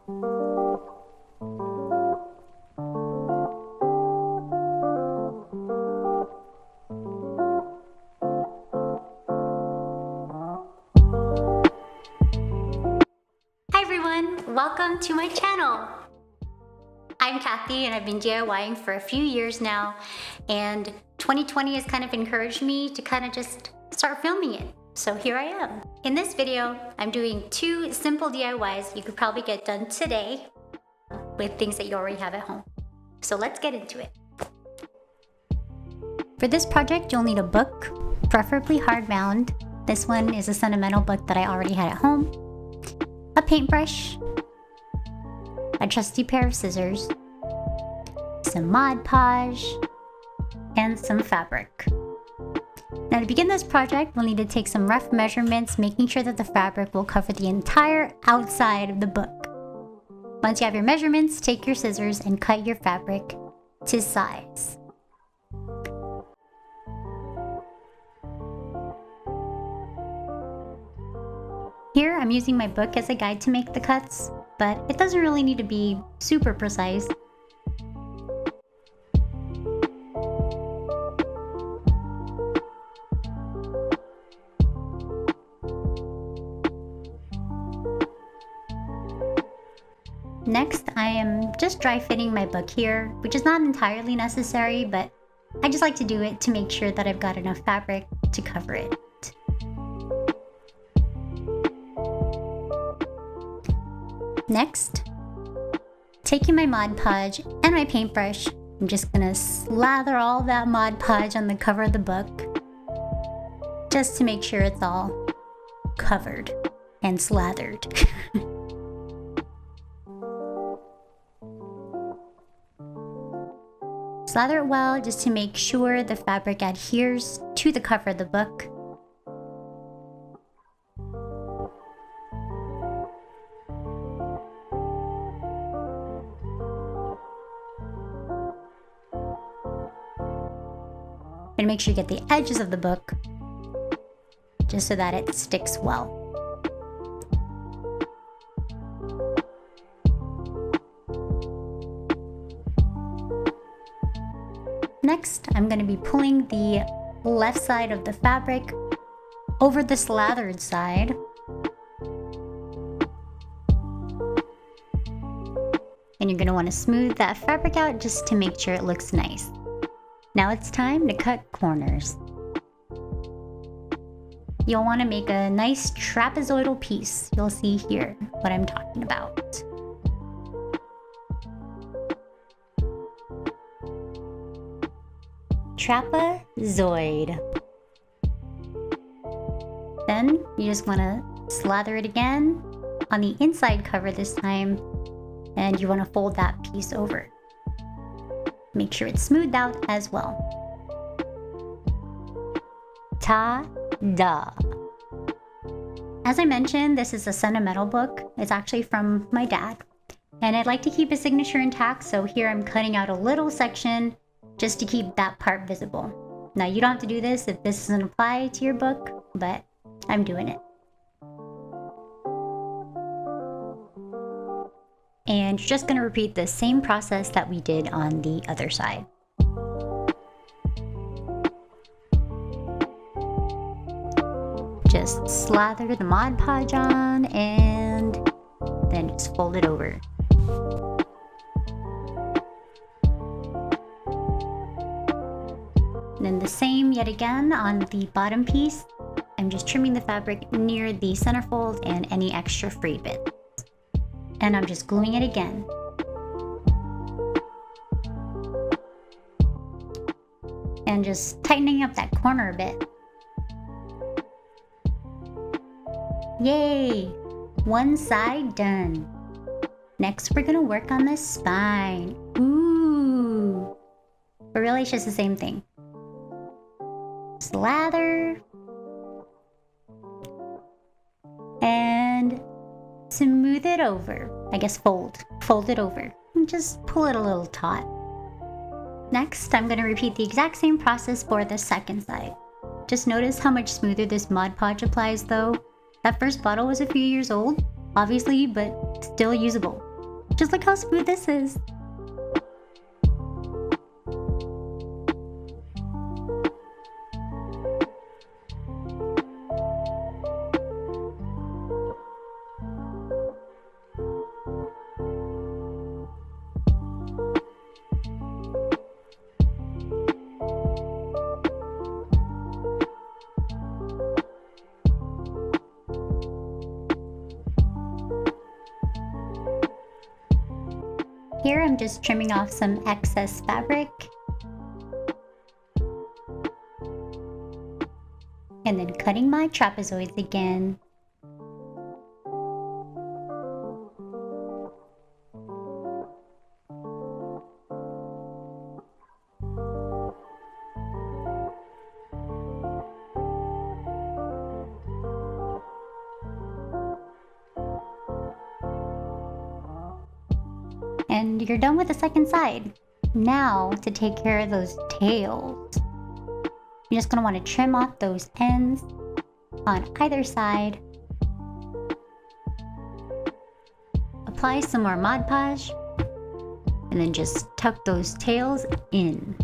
Welcome to my channel. I'm Kathy and I've been DIYing for a few years now, and 2020 has kind of encouraged me to kind of just start filming it. So here I am. In this video, I'm doing 2 simple DIYs you could probably get done today with things that you already have at home. So let's get into it. For this project, you'll need a book, preferably hardbound. This one is a sentimental book that I already had at home. A paintbrush, a trusty pair of scissors, some Mod Podge, and some fabric. Now to begin this project, we'll need to take some rough measurements, making sure that the fabric will cover the entire outside of the book. Once you have your measurements, take your scissors and cut your fabric to size. Here, I'm using my book as a guide to make the cuts, but it doesn't really need to be super precise. Next, I am just dry fitting my book here, which is not entirely necessary, but I just like to do it to make sure that I've got enough fabric to cover it. Next, taking my Mod Podge and my paintbrush, I'm just gonna slather all that Mod Podge on the cover of the book, just to make sure it's all covered and slathered. Slather it well just to make sure the fabric adheres to the cover of the book. And make sure you get the edges of the book just so that it sticks well. Next, I'm going to be pulling the left side of the fabric over the slathered side. And you're going to want to smooth that fabric out just to make sure it looks nice. Now it's time to cut corners. You'll want to make a nice trapezoidal piece. You'll see here what I'm talking about. Trapezoid. Then you just want to slather it again on the inside cover this time, and you want to fold that piece over. Make sure it's smoothed out as well. Ta-da! As I mentioned, this is a sentimental book. It's actually from my dad, and I'd like to keep his signature intact, so here I'm cutting out a little section just to keep that part visible. Now you don't have to do this if this doesn't apply to your book, but I'm doing it. And you're just going to repeat the same process that we did on the other side. Just slather the Mod Podge on and then just fold it over. And then the same yet again on the bottom piece. I'm just trimming the fabric near the centerfold and any extra free bits. And I'm just gluing it again. And just tightening up that corner a bit. Yay! One side done. Next, we're gonna work on the spine. Ooh! But really, it's just the same thing. Slather. And smooth it over. I guess fold it over. And just pull it a little taut. Next, I'm going to repeat the exact same process for the second side. Just notice how much smoother this Mod Podge applies though. That first bottle was a few years old, obviously, but still usable. Just look how smooth this is. Here I'm just trimming off some excess fabric. And then cutting my trapezoids again. And you're done with the second side. Now to take care of those tails. You're just gonna want to trim off those ends on either side. Apply some more Mod Podge. And then just tuck those tails in.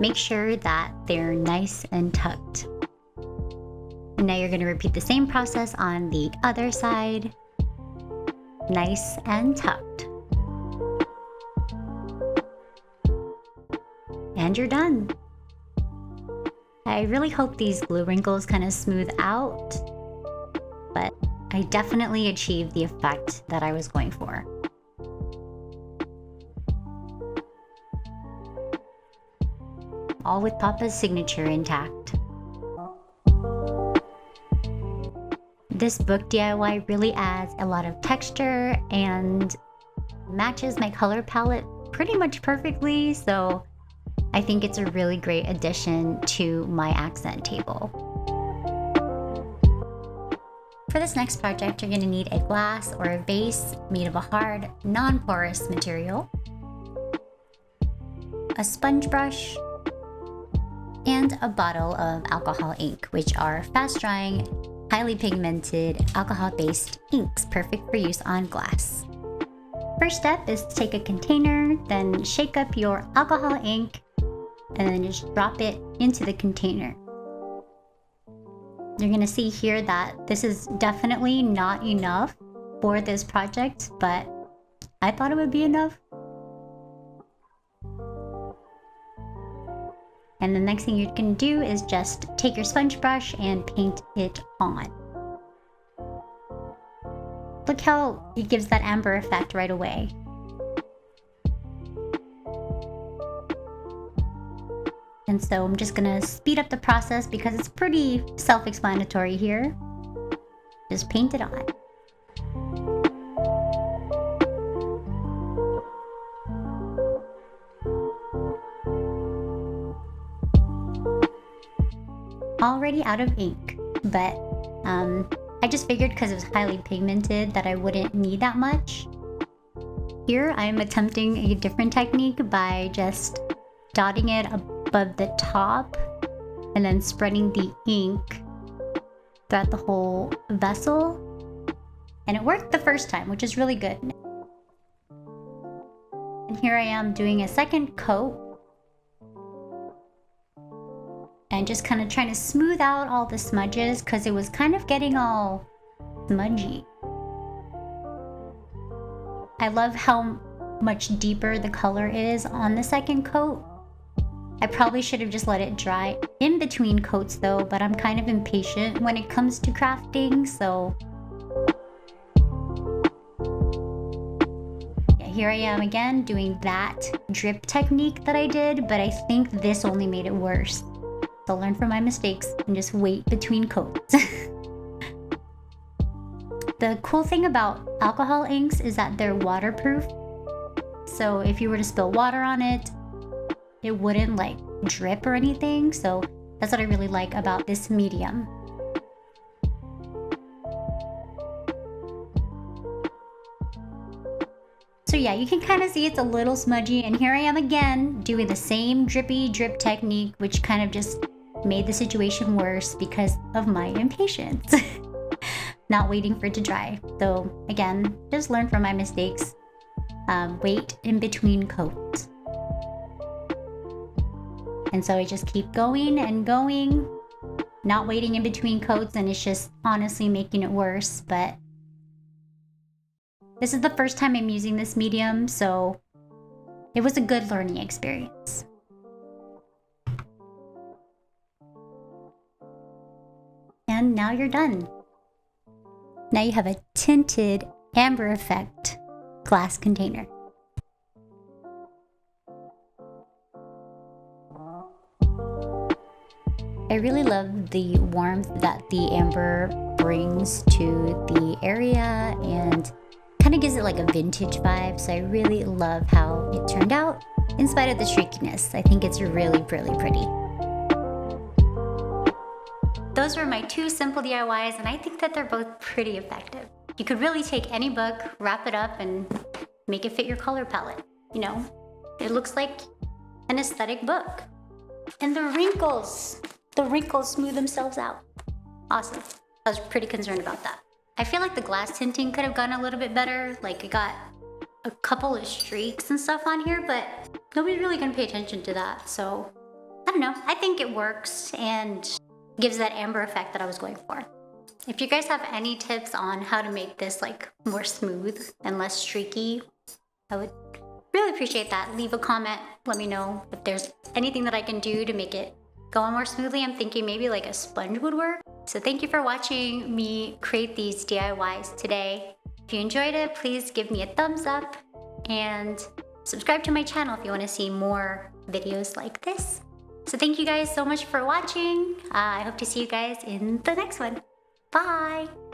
Make sure that they're nice and tucked. And now you're going to repeat the same process on the other side. Nice and tucked. And you're done. I really hope these glue wrinkles kind of smooth out, but I definitely achieved the effect that I was going for. All with Papa's signature intact. This book DIY really adds a lot of texture and matches my color palette pretty much perfectly, so I think it's a really great addition to my accent table. For this next project, you're going to need a glass or a vase made of a hard, non-porous material, a sponge brush, and a bottle of alcohol ink, which are fast-drying, highly pigmented, alcohol-based inks, perfect for use on glass. First step is to take a container, then shake up your alcohol ink, and then just drop it into the container. You're gonna see here that this is definitely not enough for this project, but I thought it would be enough. And the next thing you can do is just take your sponge brush and paint it on. Look how it gives that amber effect right away. And so I'm just gonna speed up the process because it's pretty self-explanatory here. Just paint it on. Already out of ink, but I just figured because it was highly pigmented that I wouldn't need that much. Here I'm attempting a different technique by just dotting it above the top and then spreading the ink throughout the whole vessel. And it worked the first time, which is really good. And here I am doing a second coat and just kind of trying to smooth out all the smudges because it was kind of getting all smudgy. I love how much deeper the color is on the second coat. I probably should have just let it dry in between coats though, but I'm kind of impatient when it comes to crafting, so yeah, here I am again doing that drip technique that I did, but I think this only made it worse. So I'll learn from my mistakes and just wait between coats. The cool thing about alcohol inks is that they're waterproof. So if you were to spill water on it, it wouldn't like drip or anything. So that's what I really like about this medium. So yeah, you can kind of see it's a little smudgy, and here I am again doing the same drippy drip technique, which kind of just made the situation worse because of my impatience. Not waiting for it to dry. So again, just learn from my mistakes. Wait in between coats. And so I just keep going and going, not waiting in between coats, and it's just honestly making it worse. But this is the first time I'm using this medium, so it was a good learning experience. And now you're done. Now you have a tinted amber effect glass container. I really love the warmth that the amber brings to the area and kind of gives it like a vintage vibe. So I really love how it turned out in spite of the streakiness. I think it's really, really pretty. Those were my 2 simple DIYs, and I think that they're both pretty effective. You could really take any book, wrap it up, and make it fit your color palette. You know, it looks like an aesthetic book. And the wrinkles smooth themselves out. Awesome. I was pretty concerned about that. I feel like the glass tinting could have gone a little bit better. Like, it got a couple of streaks and stuff on here, but nobody's really gonna pay attention to that. So, I don't know. I think it works and gives that amber effect that I was going for. If you guys have any tips on how to make this like more smooth and less streaky, I would really appreciate that. Leave a comment, let me know if there's anything that I can do to make it go on more smoothly. I'm thinking maybe like a sponge would work. So thank you for watching me create these DIYs today. If you enjoyed it, please give me a thumbs up and subscribe to my channel if you want to see more videos like this. So thank you guys so much for watching. I hope to see you guys in the next one. Bye!